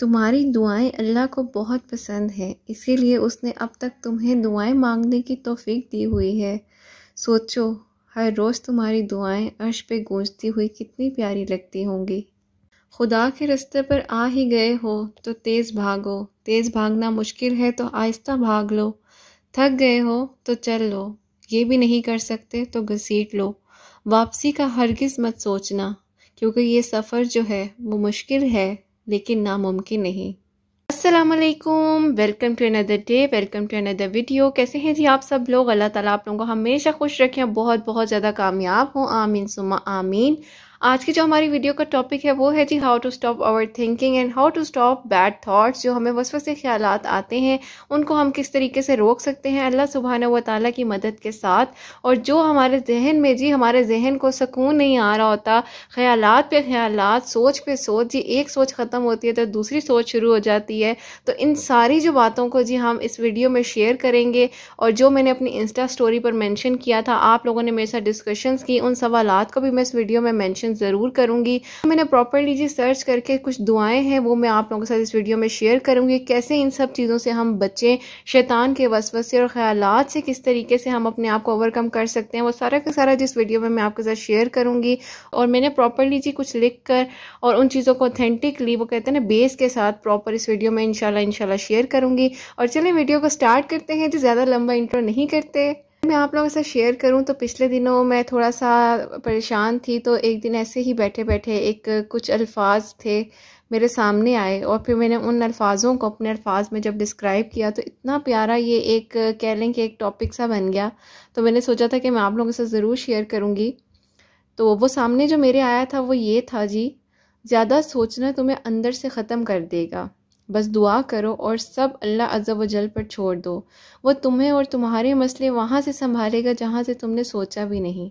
तुम्हारी दुआएं अल्लाह को बहुत पसंद है, इसीलिए उसने अब तक तुम्हें दुआएं मांगने की तौफीक दी हुई है। सोचो, हर रोज़ तुम्हारी दुआएं अर्श पे गूंजती हुई कितनी प्यारी लगती होंगी। खुदा के रास्ते पर आ ही गए हो तो तेज़ भागो, तेज़ भागना मुश्किल है तो आहिस्ता भाग लो। थक गए हो तो चल लो, ये भी नहीं कर सकते तो घसीट लो। वापसी का हरगिज़ मत सोचना, क्योंकि ये सफ़र जो है वो मुश्किल है लेकिन नामुमकिन नहीं। अस्सलामुअलैकुम, welcome to another day, welcome to another video. कैसे हैं जी आप सब लोग? अल्लाह ताला आप लोगों को हमेशा खुश रखें, बहुत बहुत ज़्यादा कामयाब हों, आमीन सुम्मा आमीन। आज की जो हमारी वीडियो का टॉपिक है वो है जी how to stop our thinking and how to stop bad thoughts. जो हमें वसवसे ख्यालात आते हैं उनको हम किस तरीके से रोक सकते हैं अल्लाह सुब्हानहू व तआला की मदद के साथ। और जो हमारे जहन में जी हमारे जहन को सुकून नहीं आ रहा होता, ख्यालात पे ख्यालात, सोच पे सोच, जी एक सोच ख़त्म होती है तो दूसरी सोच शुरू हो जाती है। तो इन सारी जो बातों को जी हम इस वीडियो में शेयर करेंगे। और जो मैंने अपनी इंस्टा स्टोरी पर मेंशन किया था, आप लोगों ने मेरे साथ डिस्कशंस की, उन सवालात को भी मैं इस वीडियो में मेंशन ज़रूर करूंगी। मैंने प्रॉपर्ली जी सर्च करके कुछ दुआएं हैं वो मैं आप लोगों के साथ इस वीडियो में शेयर करूंगी। कैसे इन सब चीज़ों से हम बचें, शैतान के वसवसे और ख्यालात से किस तरीके से हम अपने आप को ओवरकम कर सकते हैं, वो सारा का सारा जिस वीडियो में मैं आपके साथ शेयर करूंगी। और मैंने प्रॉपर्ली जी कुछ लिख कर और उन चीज़ों को ऑथेंटिकली, वो कहते हैं ना, बेस के साथ प्रॉपर इस वीडियो में इंशाल्लाह शेयर करूंगी। और चलिए वीडियो को स्टार्ट करते हैं जी, ज़्यादा लंबा इंट्रो नहीं करते। मैं आप लोगों से शेयर करूं तो पिछले दिनों मैं थोड़ा सा परेशान थी, तो एक दिन ऐसे ही बैठे बैठे एक कुछ अल्फाज थे मेरे सामने आए और फिर मैंने उन अल्फाजों को अपने अल्फाज में जब डिस्क्राइब किया तो इतना प्यारा ये एक कह लें कि एक टॉपिक सा बन गया। तो मैंने सोचा था कि मैं आप लोगों से ज़रूर शेयर करूँगी। तो वो सामने जो मेरे आया था वो ये था जी, ज़्यादा सोचना तुम्हें अंदर से ख़त्म कर देगा, बस दुआ करो और सब अल्लाह अज़्ज़ा व जल पर छोड़ दो। वो तुम्हें और तुम्हारे मसले वहाँ से संभालेगा जहाँ से तुमने सोचा भी नहीं।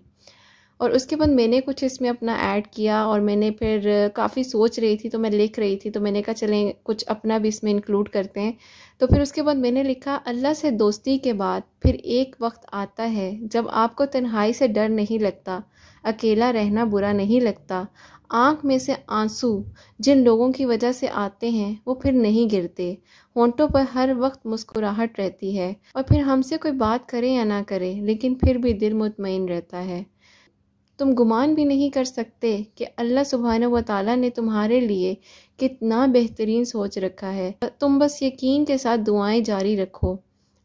और उसके बाद मैंने कुछ इसमें अपना ऐड किया और मैंने फिर काफ़ी सोच रही थी तो मैं लिख रही थी, तो मैंने कहा चलें कुछ अपना भी इसमें इंक्लूड करते हैं। तो फिर उसके बाद मैंने लिखा, अल्लाह से दोस्ती के बाद फिर एक वक्त आता है जब आपको तन्हाई से डर नहीं लगता, अकेला रहना बुरा नहीं लगता, आँख में से आंसू जिन लोगों की वजह से आते हैं वो फिर नहीं गिरते, होंठों पर हर वक्त मुस्कुराहट रहती है, और फिर हमसे कोई बात करे या ना करे लेकिन फिर भी दिल मुतमईन रहता है। तुम गुमान भी नहीं कर सकते कि अल्लाह सुब्हानहू व तआला ने तुम्हारे लिए कितना बेहतरीन सोच रखा है। तुम बस यकीन के साथ दुआएं जारी रखो,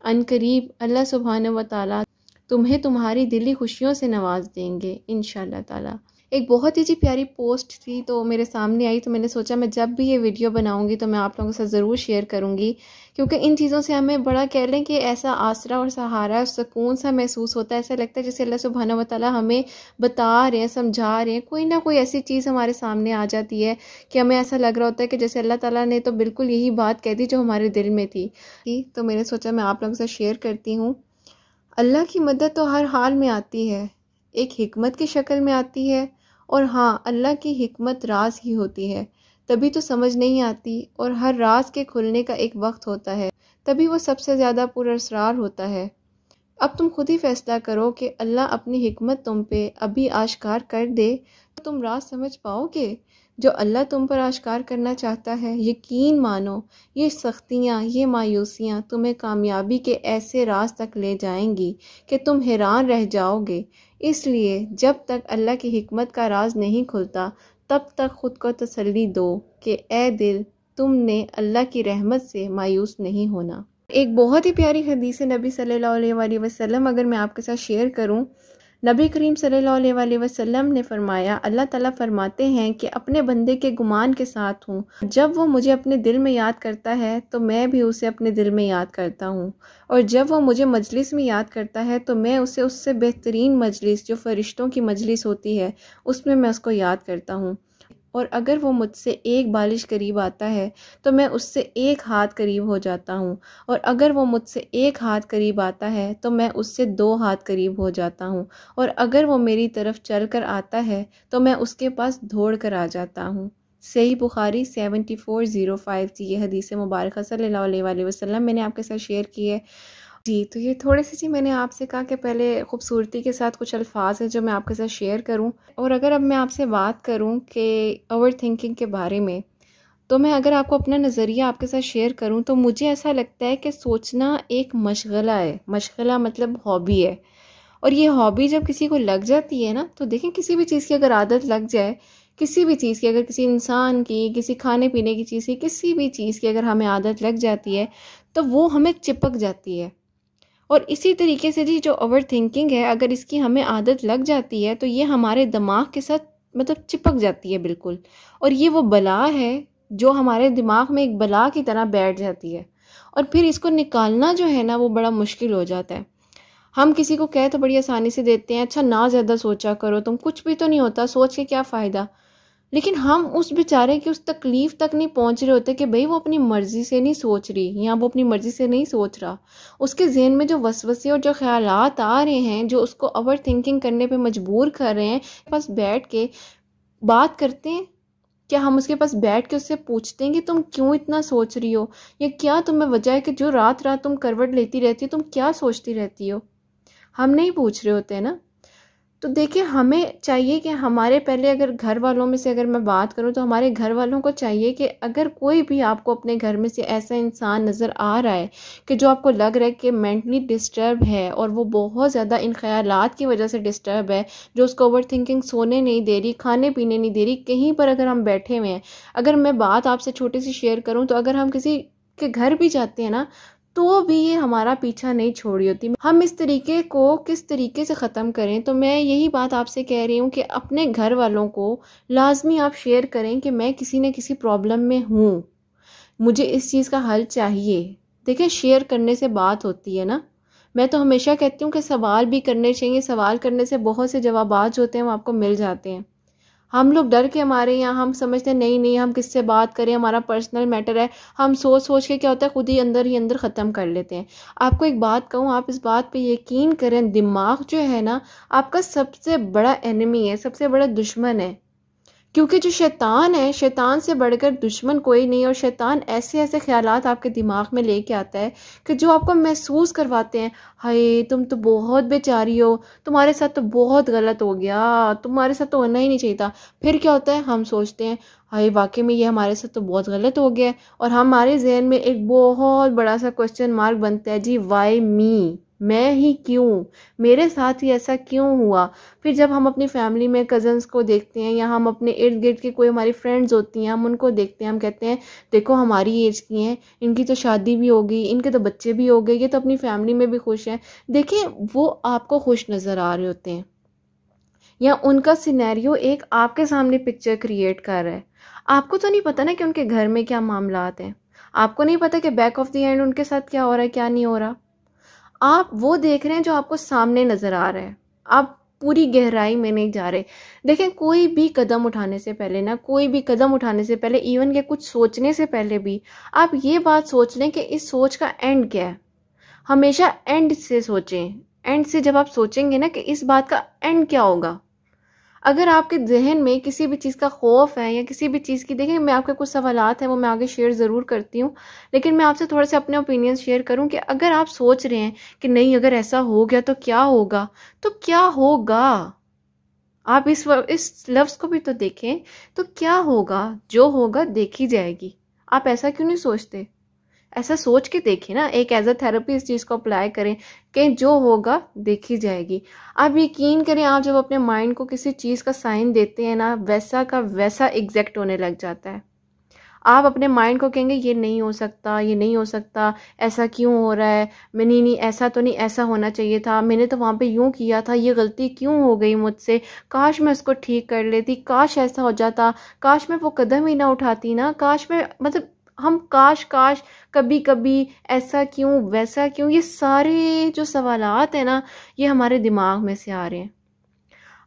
अनकरीब अल्लाह सुब्हानहू व तआला तुम्हें तुम्हारी दिली खुशियों से नवाज देंगे इंशाअल्लाह ताला। एक बहुत ही जी प्यारी पोस्ट थी तो मेरे सामने आई, तो मैंने सोचा मैं जब भी ये वीडियो बनाऊंगी तो मैं आप लोगों के साथ ज़रूर शेयर करूंगी, क्योंकि इन चीज़ों से हमें बड़ा कह लें कि ऐसा आसरा और सहारा और सुकून सा महसूस होता है। ऐसा लगता है जैसे अल्लाह सुब्हानहू व तआला हमें बता रहे हैं, समझा रहे हैं, कोई ना कोई ऐसी चीज़ हमारे सामने आ जाती है कि हमें ऐसा लग रहा होता है कि जैसे अल्लाह ताला ने तो बिल्कुल यही बात कह दी जो हमारे दिल में थी। तो मैंने सोचा मैं आप लोगों के साथ शेयर करती हूँ। अल्लाह की मदद तो हर हाल में आती है, एक हिकमत की शक्ल में आती है, और हाँ, अल्लाह की हिकमत राज ही होती है, तभी तो समझ नहीं आती। और हर राज के खुलने का एक वक्त होता है, तभी वो सबसे ज़्यादा पुरअसरार होता है। अब तुम खुद ही फैसला करो कि अल्लाह अपनी हिकमत तुम पे अभी आश्कार कर दे तो तुम राज समझ पाओगे जो अल्लाह तुम पर आश्कार करना चाहता है। यकीन मानो, ये सख्तियाँ, ये मायूसियाँ तुम्हें कामयाबी के ऐसे राज तक ले जाएंगी कि तुम हैरान रह जाओगे। इसलिए जब तक अल्लाह की हिकमत का राज नहीं खुलता तब तक ख़ुद को तसल्ली दो कि ए दिल, तुमने अल्लाह की रहमत से मायूस नहीं होना। एक बहुत ही प्यारी हदीस है नबी सल्लल्लाहु अलैहि वसल्लम, अगर मैं आपके साथ शेयर करूं, नबी करीम सल्लल्लाहु अलैहि वसल्लम ने फरमाया, अल्लाह ताला फरमाते हैं कि अपने बंदे के गुमान के साथ हूँ, जब वो मुझे अपने दिल में याद करता है तो मैं भी उसे अपने दिल में याद करता हूँ, और जब वो मुझे मजलिस में याद करता है तो मैं उसे उससे बेहतरीन मजलिस जो फरिश्तों की मजलिस होती है उसमें मैं उसको याद करता हूँ। और अगर वो मुझसे एक बालिश करीब आता है तो मैं उससे एक हाथ करीब हो जाता हूँ, और अगर वो मुझसे एक हाथ करीब आता है तो मैं उससे दो हाथ करीब हो जाता हूँ, और अगर वो मेरी तरफ चल कर आता है तो मैं उसके पास दौड़ कर आ जाता हूँ। सही बुखारी 7405 जी, ये हदीस मुबारक सल्लल्लाहु अलैहि वसल्लम मैंने आपके साथ शेयर की है जी। तो ये थोड़े से जी मैंने आपसे कहा कि पहले खूबसूरती के साथ कुछ अल्फाज हैं जो मैं आपके साथ शेयर करूं। और अगर अब मैं आपसे बात करूं कि ओवर थिंकिंग के बारे में, तो मैं अगर आपको अपना नज़रिया आपके साथ शेयर करूं तो मुझे ऐसा लगता है कि सोचना एक मशगला है। मशगला मतलब हॉबी है। और ये हॉबी जब किसी को लग जाती है ना, तो देखें किसी भी चीज़ की अगर आदत लग जाए, किसी भी चीज़ की, अगर किसी इंसान की, किसी खाने पीने की चीज़ की, किसी भी चीज़ की अगर हमें आदत लग जाती है तो वो हमें चिपक जाती है। और इसी तरीके से जी जो ओवर थिंकिंग है, अगर इसकी हमें आदत लग जाती है तो ये हमारे दिमाग के साथ मतलब चिपक जाती है बिल्कुल। और ये वो बला है जो हमारे दिमाग में एक बला की तरह बैठ जाती है। और फिर इसको निकालना जो है ना वो बड़ा मुश्किल हो जाता है। हम किसी को कह तो बड़ी आसानी से देते हैं, अच्छा ना ज़्यादा सोचा करो तुम, कुछ भी तो नहीं होता, सोच के क्या फ़ायदा। लेकिन हम उस बेचारे की उस तकलीफ़ तक नहीं पहुंच रहे होते कि भाई वो अपनी मर्ज़ी से नहीं सोच रही या वो अपनी मर्ज़ी से नहीं सोच रहा। उसके ज़हन में जो वसवसे और जो ख़यालात आ रहे हैं जो उसको ओवर थिंकिंग करने पे मजबूर कर रहे हैं, पास बैठ के बात करते हैं। क्या हम उसके पास बैठ के उससे पूछते हैं कि तुम क्यों इतना सोच रही हो, या क्या तुम्हें वजह है कि जो रात रात तुम करवट लेती रहती हो, तुम क्या सोचती रहती हो। हम नहीं पूछ रहे होते ना। तो देखिए हमें चाहिए कि हमारे पहले, अगर घर वालों में से अगर मैं बात करूं तो हमारे घर वालों को चाहिए कि अगर कोई भी आपको अपने घर में से ऐसा इंसान नज़र आ रहा है कि जो आपको लग रहा है कि मेंटली डिस्टर्ब है और वो बहुत ज़्यादा इन ख्यालात की वजह से डिस्टर्ब है, जो उसको ओवर थिंकिंग सोने नहीं दे रही, खाने पीने नहीं दे रही, कहीं पर अगर हम बैठे हुए हैं, अगर मैं बात आपसे छोटी सी शेयर करूं तो अगर हम किसी के घर भी जाते हैं ना तो भी ये हमारा पीछा नहीं छोड़ी होती। हम इस तरीके को किस तरीके से ख़त्म करें, तो मैं यही बात आपसे कह रही हूँ कि अपने घर वालों को लाजमी आप शेयर करें कि मैं किसी न किसी प्रॉब्लम में हूँ, मुझे इस चीज़ का हल चाहिए। देखिए शेयर करने से बात होती है ना। मैं तो हमेशा कहती हूँ कि सवाल भी करने चाहिए, सवाल करने से बहुत से जवाबात जो होते हैं वो आपको मिल जाते हैं। हम लोग डर के हमारे यहाँ हम समझते हैं नहीं नहीं हम किससे बात करें, हमारा पर्सनल मैटर है, हम सोच सोच के क्या होता है खुद ही अंदर ख़त्म कर लेते हैं। आपको एक बात कहूँ, आप इस बात पे यकीन करें, दिमाग जो है ना आपका सबसे बड़ा एनिमी है, सबसे बड़ा दुश्मन है। क्योंकि जो शैतान है, शैतान से बढ़कर दुश्मन कोई नहीं। और शैतान ऐसे ऐसे ख्यालात आपके दिमाग में लेके आता है कि जो आपको महसूस करवाते हैं, हाय तुम तो बहुत बेचारी हो, तुम्हारे साथ तो बहुत गलत हो गया, तुम्हारे साथ तो होना ही नहीं चाहिए था। फिर क्या होता है, हम सोचते हैं हाय वाकई में ये हमारे साथ तो बहुत गलत हो गया है। और हमारे जहन में एक बहुत बड़ा सा क्वेश्चन मार्क बनता है, जी वाई मी, मैं ही क्यों, मेरे साथ ही ऐसा क्यों हुआ। फिर जब हम अपनी फैमिली में कज़न्स को देखते हैं या हम अपने इर्द गिर्द की कोई हमारी फ्रेंड्स होती हैं, हम उनको देखते हैं, हम कहते हैं देखो हमारी एज की हैं, इनकी तो शादी भी हो गई, इनके तो बच्चे भी हो गए, ये तो अपनी फैमिली में भी खुश हैं। देखिए वो आपको खुश नज़र आ रहे होते हैं या उनका सिनेरियो एक आपके सामने पिक्चर क्रिएट कर रहा है। आपको तो नहीं पता ना कि उनके घर में क्या मामलात हैं। आपको नहीं पता कि बैक ऑफ द एंड उनके साथ क्या हो रहा है, क्या नहीं हो रहा। आप वो देख रहे हैं जो आपको सामने नज़र आ रहा है, आप पूरी गहराई में नहीं जा रहे। देखें कोई भी कदम उठाने से पहले ना, कोई भी कदम उठाने से पहले, इवन के कुछ सोचने से पहले भी आप ये बात सोच लें कि इस सोच का एंड क्या है। हमेशा एंड से सोचें। एंड से जब आप सोचेंगे ना कि इस बात का एंड क्या होगा, अगर आपके जहन में किसी भी चीज़ का खौफ है या किसी भी चीज़ की, देखिए मैं आपके कुछ सवालात हैं वो मैं आगे शेयर ज़रूर करती हूँ, लेकिन मैं आपसे थोड़े से अपने ओपिनियन शेयर करूँ कि अगर आप सोच रहे हैं कि नहीं अगर ऐसा हो गया तो क्या होगा, तो क्या होगा। आप इस लफ्ज़ को भी तो देखें, तो क्या होगा, जो होगा देखी जाएगी। आप ऐसा क्यों नहीं सोचते, ऐसा सोच के देखें ना, एक एज अ थेरेपी इस चीज़ को अप्लाई करें कि जो होगा देखी जाएगी। आप यकीन करें, आप जब अपने माइंड को किसी चीज़ का साइन देते हैं ना, वैसा का वैसा एग्जैक्ट होने लग जाता है। आप अपने माइंड को कहेंगे ये नहीं हो सकता, ये नहीं हो सकता, ऐसा क्यों हो रहा है, मैं नहीं नहीं ऐसा तो नहीं, ऐसा होना चाहिए था, मैंने तो वहाँ पे यूँ किया था, ये गलती क्यों हो गई मुझसे, काश मैं उसको ठीक कर लेती, काश ऐसा हो जाता, काश मैं वो कदम ही ना उठाती ना, काश मैं, मतलब हम काश काश, कभी कभी, ऐसा क्यों वैसा क्यों, ये सारे जो सवालात हैं ना ये हमारे दिमाग में से आ रहे हैं।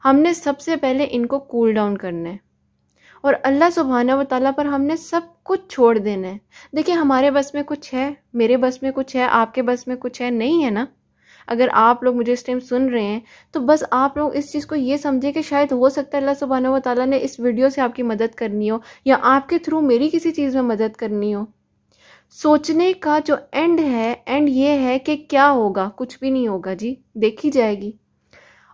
हमने सबसे पहले इनको कूल डाउन करना है और अल्लाह सुब्हाना व तआला पर हमने सब कुछ छोड़ देना है। देखिए हमारे बस में कुछ है, मेरे बस में कुछ है, आपके बस में कुछ है, नहीं है ना। अगर आप लोग मुझे इस टाइम सुन रहे हैं तो बस आप लोग इस चीज़ को ये समझें कि शायद हो सकता है अल्लाह सुब्हाना व तआला ने इस वीडियो से आपकी मदद करनी हो या आपके थ्रू मेरी किसी चीज़ में मदद करनी हो। सोचने का जो एंड है, एंड ये है कि क्या होगा, कुछ भी नहीं होगा जी, देखी जाएगी।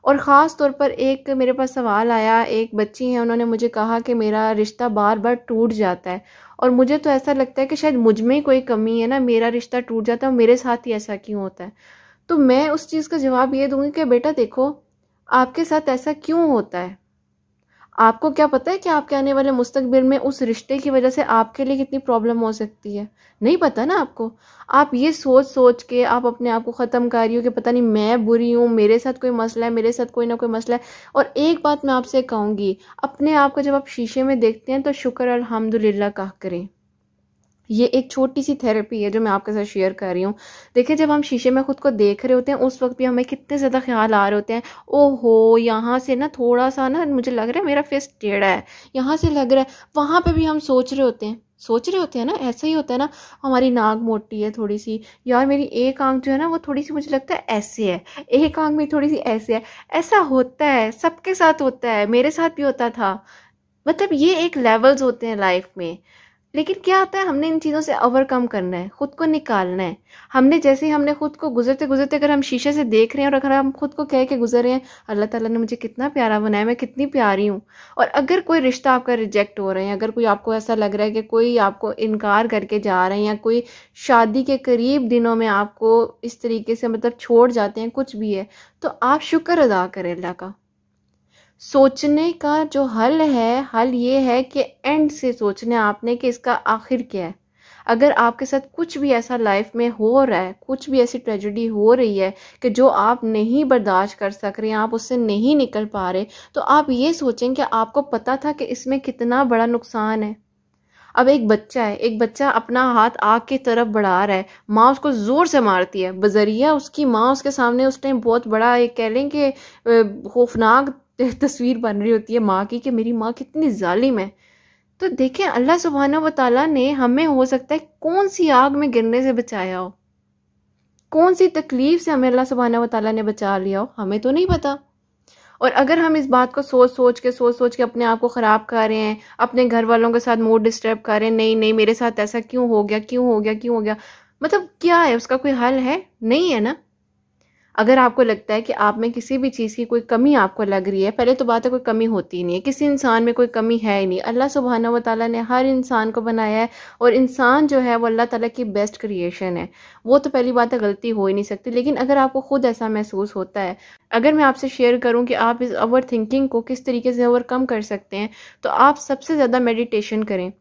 और ख़ास तौर पर एक मेरे पास सवाल आया, एक बच्ची हैं, उन्होंने मुझे कहा कि मेरा रिश्ता बार बार टूट जाता है, और मुझे तो ऐसा लगता है कि शायद मुझ में ही कोई कमी है ना, मेरा रिश्ता टूट जाता है और मेरे साथ ही ऐसा क्यों होता है। तो मैं उस चीज़ का जवाब ये दूंगी कि बेटा देखो, आपके साथ ऐसा क्यों होता है, आपको क्या पता है कि आपके आने वाले मुस्तकबिल में उस रिश्ते की वजह से आपके लिए कितनी प्रॉब्लम हो सकती है? नहीं पता ना आपको। आप ये सोच सोच के आप अपने आप को ख़त्म कर रही हो कि पता नहीं मैं बुरी हूँ, मेरे साथ कोई मसला है, मेरे साथ कोई ना कोई मसला है। और एक बात मैं आपसे कहूँगी, अपने आप को जब आप शीशे में देखते हैं तो शुक्र अल्हम्दुलिल्लाह कहा करें। ये एक छोटी सी थेरेपी है जो मैं आपके साथ शेयर कर रही हूँ। देखिए, जब हम शीशे में खुद को देख रहे होते हैं उस वक्त भी हमें कितने ज़्यादा ख्याल आ रहे होते हैं, ओहो यहाँ से ना थोड़ा सा ना मुझे लग रहा है मेरा फेस टेढ़ा है, यहाँ से लग रहा है, वहाँ पे भी हम सोच रहे होते हैं ना, ऐसा ही होता है ना। हमारी नाक मोटी है थोड़ी सी, यार मेरी एक आंख जो है ना वो थोड़ी सी मुझे लगता है ऐसे है, एक आंख में थोड़ी सी ऐसे है। ऐसा होता है, सबके साथ होता है, मेरे साथ भी होता था। मतलब ये एक लेवल्स होते हैं लाइफ में। लेकिन क्या होता है, हमने इन चीज़ों से ओवरकम करना है, खुद को निकालना है। हमने खुद को गुजरते गुजरते अगर हम शीशे से देख रहे हैं और अगर हम खुद को कह के गुजर रहे हैं, अल्लाह ताला ने मुझे कितना प्यारा बनाया, मैं कितनी प्यारी हूँ। और अगर कोई रिश्ता आपका रिजेक्ट हो रहा है, अगर कोई आपको ऐसा लग रहा है कि कोई आपको इनकार करके जा रहे हैं, या कोई शादी के करीब दिनों में आपको इस तरीके से मतलब छोड़ जाते हैं, कुछ भी है, तो आप शुक्र अदा करें अल्लाह का। सोचने का जो हल है, हल ये है कि एंड से सोचना आपने कि इसका आखिर क्या है। अगर आपके साथ कुछ भी ऐसा लाइफ में हो रहा है, कुछ भी ऐसी ट्रेजेडी हो रही है कि जो आप नहीं बर्दाश्त कर सक रहे हैं, आप उससे नहीं निकल पा रहे, तो आप ये सोचें कि आपको पता था कि इसमें कितना बड़ा नुकसान है। अब एक बच्चा है, एक बच्चा अपना हाथ आग की तरफ बढ़ा रहा है, माँ उसको जोर से मारती है, बजरिया उसकी माँ उसके सामने उस टाइम बहुत बड़ा एक कह लें कि खौफनाक तस्वीर बन रही होती है माँ की कि मेरी माँ कितनी जालिम है। तो देखें, अल्लाह सुब्हाना व तआला ने हमें हो सकता है कौन सी आग में गिरने से बचाया हो, कौन सी तकलीफ से हमें अल्लाह सुब्हाना व तआला ने बचा लिया हो, हमें तो नहीं पता। और अगर हम इस बात को सोच सोच के अपने आप को ख़राब कर रहे हैं, अपने घर वालों के साथ मूड डिस्टर्ब कर रहे हैं, नहीं नहीं मेरे साथ ऐसा क्यों हो गया, क्यों हो गया, क्यों हो गया, मतलब क्या है उसका कोई हल है? नहीं है ना। अगर आपको लगता है कि आप में किसी भी चीज़ की कोई कमी आपको लग रही है, पहले तो बात है कोई कमी होती ही नहीं है, किसी इंसान में कोई कमी है ही नहीं। अल्लाह सुब्हाना व तआला ने हर इंसान को बनाया है, और इंसान जो है वो अल्लाह ताला की बेस्ट क्रिएशन है। वो तो पहली बात है, गलती हो ही नहीं सकती। लेकिन अगर आपको खुद ऐसा महसूस होता है, अगर मैं आपसे शेयर करूं कि आप इस ओवर थिंकिंग को किस तरीके से ओवरकम कर सकते हैं, तो आप सबसे ज़्यादा मेडिटेशन करें।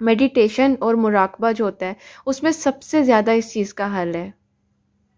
मेडिटेशन और मुराकबा जो होता है, उसमें सबसे ज़्यादा इस चीज़ का हल है,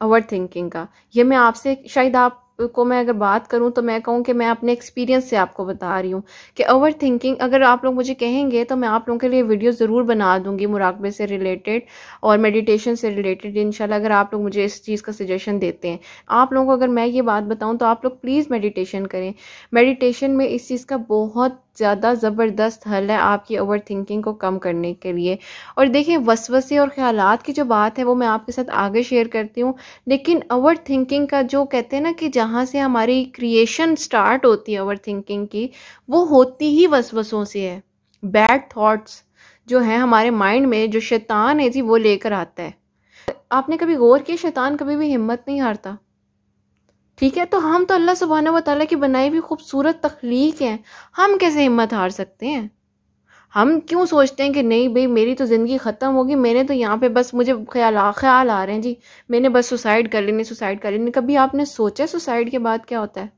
ओवर थिंकिंग का। ये मैं आपसे शायद आपको मैं अगर बात करूं तो मैं कहूं कि मैं अपने एक्सपीरियंस से आपको बता रही हूं कि ओवर थिंकिंग, अगर आप लोग मुझे कहेंगे तो मैं आप लोगों के लिए वीडियो ज़रूर बना दूंगी मुराकबे से रिलेटेड और मेडिटेशन से रिलेटेड इंशाल्लाह, अगर आप लोग मुझे इस चीज़ का सजेशन देते हैं। आप लोगों को अगर मैं ये बात बताऊं तो आप लोग प्लीज़ मेडिटेशन करें। मेडिटेशन में इस चीज़ का बहुत ज़्यादा ज़बरदस्त हल है आपकी ओवर थिंकिंग को कम करने के लिए। और देखिए, वसवसे और ख्यालात की जो बात है वो मैं आपके साथ आगे शेयर करती हूँ, लेकिन ओवर थिंकिंग का जो कहते हैं ना कि जहाँ से हमारी क्रिएशन स्टार्ट होती है ओवर थिंकिंग की, वो होती ही वसवसों से है। बैड थॉट्स जो हैं हमारे माइंड में, जो शैतान है जी वो लेकर आता है। आपने कभी गौर किया, शैतान कभी भी हिम्मत नहीं हारता, ठीक है? तो हम तो अल्लाह सुब्हाना व तआला की बनाई हुई खूबसूरत तख्लीक हैं, हम कैसे हिम्मत हार सकते हैं? हम क्यों सोचते हैं कि नहीं भाई मेरी तो ज़िंदगी ख़त्म होगी, मैंने तो यहाँ पे बस मुझे ख्याल आ रहे हैं जी, मैंने बस सुसाइड कर लेनी, सुसाइड कर लेनी। कभी आपने सोचा सुसाइड के बाद क्या होता है?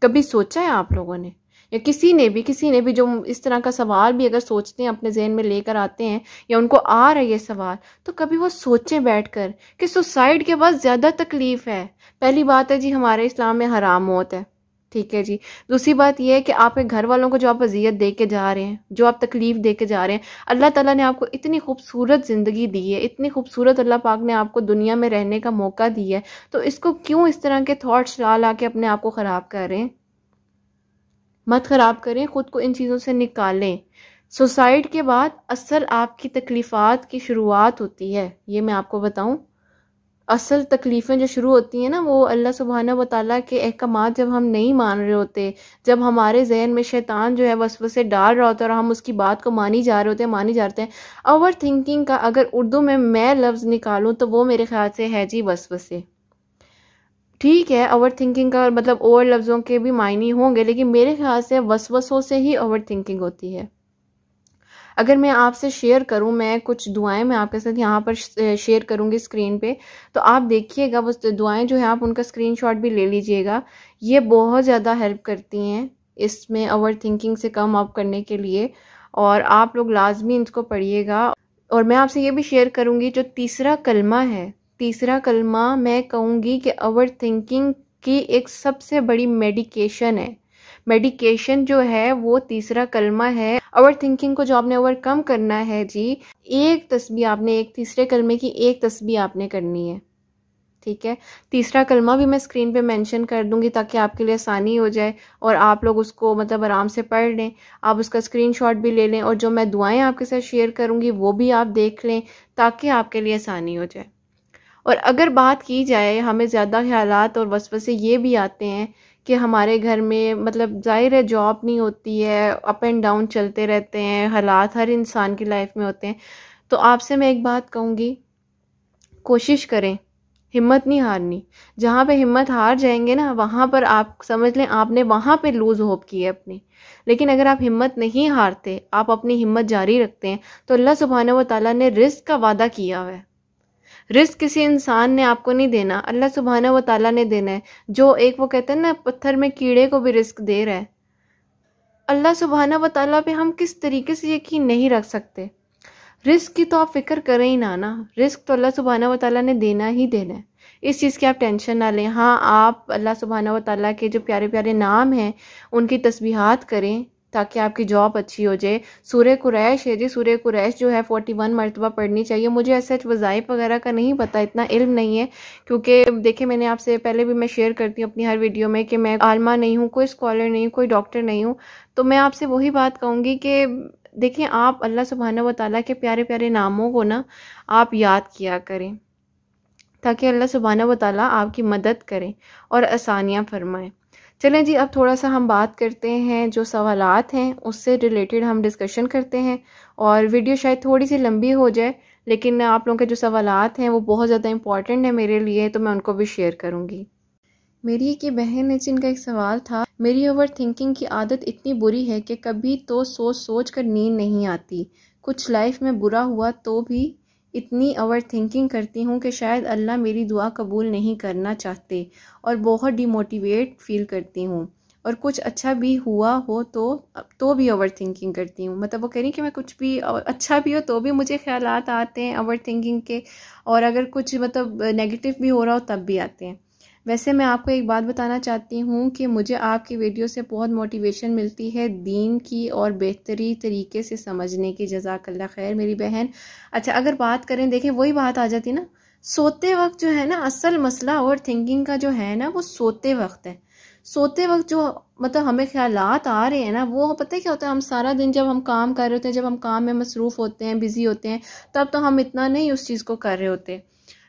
कभी सोचा है आप लोगों ने, या किसी ने भी जो इस तरह का सवाल भी अगर सोचते हैं, अपने जहन में लेकर आते हैं, या उनको आ रहा है ये सवाल, तो कभी वो सोचें बैठकर कि सुसाइड के बाद ज़्यादा तकलीफ़ है। पहली बात है जी, हमारे इस्लाम में हराम मौत है, ठीक है जी। दूसरी बात यह है कि आपके घर वालों को जो आप अजियत दे के जा रहे हैं, जो आप तकलीफ़ दे के जा रहे हैं, अल्लाह ताला ने आपको इतनी खूबसूरत ज़िंदगी दी है, इतनी खूबसूरत अल्लाह पाक ने आपको दुनिया में रहने का मौका दिया है, तो इसको क्यों इस तरह के थॉट्स ला के अपने आप को ख़राब कर रहे हैं? मत ख़राब करें, ख़ुद को इन चीज़ों से निकालें। सुसाइड के बाद असल आपकी तकलीफ़ात की शुरुआत होती है, ये मैं आपको बताऊं। असल तकलीफ़ें जो शुरू होती हैं ना, वो अल्लाह सुब्हाना व तआला के अहकामात जब हम नहीं मान रहे होते, जब हमारे जहन में शैतान जो है वसवसे डाल रहा होता है और हम उसकी बात को मानी जा रहे होते हैं, मानी जाते हैं। ओवर थिंकिंग का अगर उर्दू में मैं लफ्ज़ निकालूं तो वो मेरे ख्याल से है जी वसवसे, ठीक है, ओवर थिंकिंग का मतलब और लफ्ज़ों के भी मायने होंगे, लेकिन मेरे ख्याल से वसवसों से ही ओवर थिंकिंग होती है। अगर मैं आपसे शेयर करूं, मैं कुछ दुआएं मैं आपके साथ यहाँ पर शेयर करूंगी स्क्रीन पे, तो आप देखिएगा वो दुआएं जो है आप उनका स्क्रीनशॉट भी ले लीजिएगा। ये बहुत ज़्यादा हेल्प करती हैं इसमें ओवर थिंकिंग से कम अप करने के लिए, और आप लोग लाजमी इनको पढ़िएगा। और मैं आपसे ये भी शेयर करूंगी, जो तीसरा कलमा है, तीसरा कलमा मैं कहूँगी कि ओवर थिंकिंग की एक सबसे बड़ी मेडिकेशन है। मेडिकेशन जो है वो तीसरा कलमा है। ओवर थिंकिंग को जो आपने ओवरकम करना है जी, एक तस्बीह आपने, एक तीसरे कलमे की एक तस्बीह आपने करनी है, ठीक है। तीसरा कलमा भी मैं स्क्रीन पे मेंशन कर दूंगी ताकि आपके लिए आसानी हो जाए और आप लोग उसको मतलब आराम से पढ़ लें। आप उसका स्क्रीनशॉट भी ले लें और जो मैं दुआएं आपके साथ शेयर करूंगी वो भी आप देख लें ताकि आपके लिए आसानी हो जाए। और अगर बात की जाए, हमें ज़्यादा ख्यालात और वसवसे ये भी आते हैं कि हमारे घर में मतलब ज़ाहिर है जॉब नहीं होती है, अप एंड डाउन चलते रहते हैं, हालात हर इंसान की लाइफ में होते हैं। तो आपसे मैं एक बात कहूँगी, कोशिश करें, हिम्मत नहीं हारनी। जहाँ पे हिम्मत हार जाएंगे ना, वहाँ पर आप समझ लें आपने वहाँ पे लूज़ होप की है अपनी। लेकिन अगर आप हिम्मत नहीं हारते, आप अपनी हिम्मत जारी रखते हैं, तो अल्लाह सुब्हानहू व तआला ने रिस्क का वादा किया हुआ है। रिस्क किसी इंसान ने आपको नहीं देना, अल्लाह सुब्हानहू व तआला ने देना है। जो एक वो कहते हैं ना, पत्थर में कीड़े को भी रिस्क दे रहा है, अल्लाह सुब्हानहू व तआला पे हम किस तरीके से यकीन नहीं रख सकते। रिस्क की तो आप फिक्र करें ही ना, रिस्क तो अल्लाह सुब्हानहू व तआला ने देना ही देना है, इस चीज़ की आप टेंशन ना लें। हाँ, आप अल्लाह सुब्हानहू व तआला के जो प्यारे प्यारे नाम हैं उनकी तस्बीहात करें ताकि आपकी जॉब अच्छी हो जाए। सूरह कुरैश है जी, सूरह कुरैश जो है 41 मरतबा पढ़नी चाहिए। मुझे ऐसा वज़ाइफ वगैरह का नहीं पता, इतना इल्म नहीं है, क्योंकि देखिए मैंने आपसे पहले भी मैं शेयर करती हूँ अपनी हर वीडियो में कि मैं आलमा नहीं हूँ, कोई स्कॉलर नहीं हूँ, कोई डॉक्टर नहीं हूँ। तो मैं आपसे वही बात कहूँगी कि देखिए, आप अल्लाह सुब्हानहू व तआला के प्यारे प्यारे नामों को ना आप याद किया करें ताकि अल्लाह सुब्हानहू व तआला आपकी मदद करें और आसानियाँ फरमाएं। चलें जी, अब थोड़ा सा हम बात करते हैं, जो सवालात हैं उससे रिलेटेड हम डिस्कशन करते हैं। और वीडियो शायद थोड़ी सी लंबी हो जाए, लेकिन आप लोगों के जो सवालात हैं वो बहुत ज़्यादा इंपॉर्टेंट है मेरे लिए, तो मैं उनको भी शेयर करूँगी। मेरी एक बहन है जिनका एक सवाल था, मेरी ओवर थिंकिंग की आदत इतनी बुरी है कि कभी तो सोच सोच कर नींद नहीं आती, कुछ लाइफ में बुरा हुआ तो भी इतनी ओवर थिंकिंग करती हूँ कि शायद अल्लाह मेरी दुआ कबूल नहीं करना चाहते और बहुत डिमोटिवेट फील करती हूँ, और कुछ अच्छा भी हुआ हो तो भी ओवर थिंकिंग करती हूँ। मतलब वो कह रही कि मैं कुछ भी अच्छा भी हो तो भी मुझे ख्यालात आते हैं ओवर थिंकिंग के, और अगर कुछ मतलब नेगेटिव भी हो रहा हो तब भी आते हैं। वैसे मैं आपको एक बात बताना चाहती हूँ कि मुझे आपकी वीडियो से बहुत मोटिवेशन मिलती है दीन की और बेहतरी तरीके से समझने की। जज़ाकल्लाह खैर मेरी बहन। अच्छा, अगर बात करें, देखें वही बात आ जाती है ना, सोते वक्त जो है ना, असल मसला और थिंकिंग का जो है ना वो सोते वक्त है। सोते वक्त जो मतलब हमें ख्यालात आ रहे हैं ना, वो पता है क्या होता है, हम सारा दिन जब हम काम कर रहे होते हैं, जब हम काम में मसरूफ़ होते हैं, बिज़ी होते हैं, तब तो हम इतना नहीं उस चीज़ को कर रहे होते,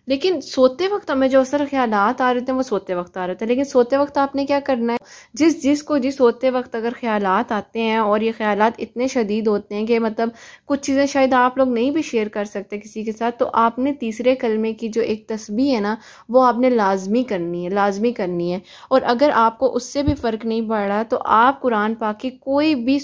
लेकिन सोते वक्त हमें जो असल ख्यालात आ रहे थे वो सोते वक्त आ रहे थे। लेकिन सोते वक्त आपने क्या करना है, जिस सोते वक्त अगर ख्यालात आते हैं और ये ख्यालात इतने शदीद होते हैं कि मतलब कुछ चीज़ें शायद आप लोग नहीं भी शेयर कर सकते किसी के साथ, तो आपने तीसरे कलमे की जो एक तस्बीह है ना वो आपने लाजमी करनी है, लाजमी करनी है। और अगर आपको उससे भी फ़र्क नहीं पड़ रहा तो आप कुरान पाक की कोई भी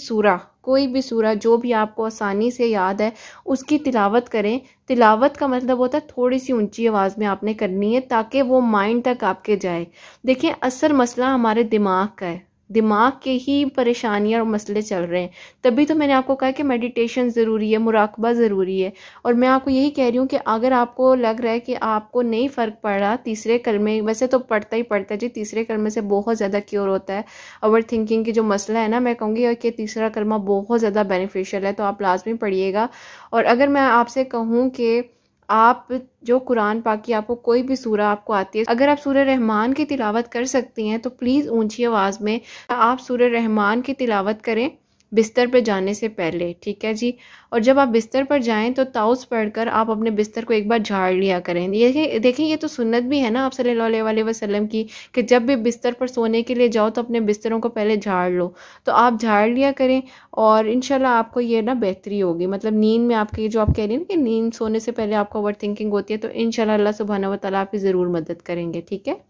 सूरा जो भी आपको आसानी से याद है उसकी तिलावत करें। तिलावत का मतलब होता है थोड़ी सी ऊंची आवाज़ में आपने करनी है ताकि वो माइंड तक आपके जाए। देखिए, असल मसला हमारे दिमाग का है, दिमाग के ही परेशानियां और मसले चल रहे हैं। तभी तो मैंने आपको कहा कि मेडिटेशन ज़रूरी है, मुराकबा ज़रूरी है। और मैं आपको यही कह रही हूँ कि अगर आपको लग रहा है कि आपको नहीं फ़र्क पड़ रहा तीसरे कलमे, वैसे तो पड़ता ही पड़ता है जी, तीसरे कलमे से बहुत ज़्यादा क्योर होता है ओवर थिंकिंग की जो मसला है ना, मैं कहूँगी कि तीसरा कलमा बहुत ज़्यादा बेनिफिशियल है, तो आप लाजमी पढ़िएगा। और अगर मैं आपसे कहूँ कि आप जो कुरान पाक की आपको कोई भी सूरा आपको आती है, अगर आप सूरह रहमान की तिलावत कर सकती हैं तो प्लीज़ ऊंची आवाज़ में आप सूरह रहमान की तिलावत करें बिस्तर पर जाने से पहले, ठीक है जी। और जब आप बिस्तर पर जाएं तो ताउस पढ़कर आप अपने बिस्तर को एक बार झाड़ लिया करें। देखिए ये तो सुन्नत भी है ना आप सल्लल्लाहु अलैहि वसल्लम की, कि जब भी बिस्तर पर सोने के लिए जाओ तो अपने बिस्तरों को पहले झाड़ लो, तो आप झाड़ लिया करें और इंशाल्लाह आपको ये ना बेहतरी होगी। मतलब नींद में आपकी जो आप कह रही हैं ना कि नींद सोने से पहले आपको ओवर थिंकिंग होती है, तो इंशाल्लाह अल्लाह सुब्हानहू व तआला आपकी ज़रूर मदद करेंगे, ठीक है।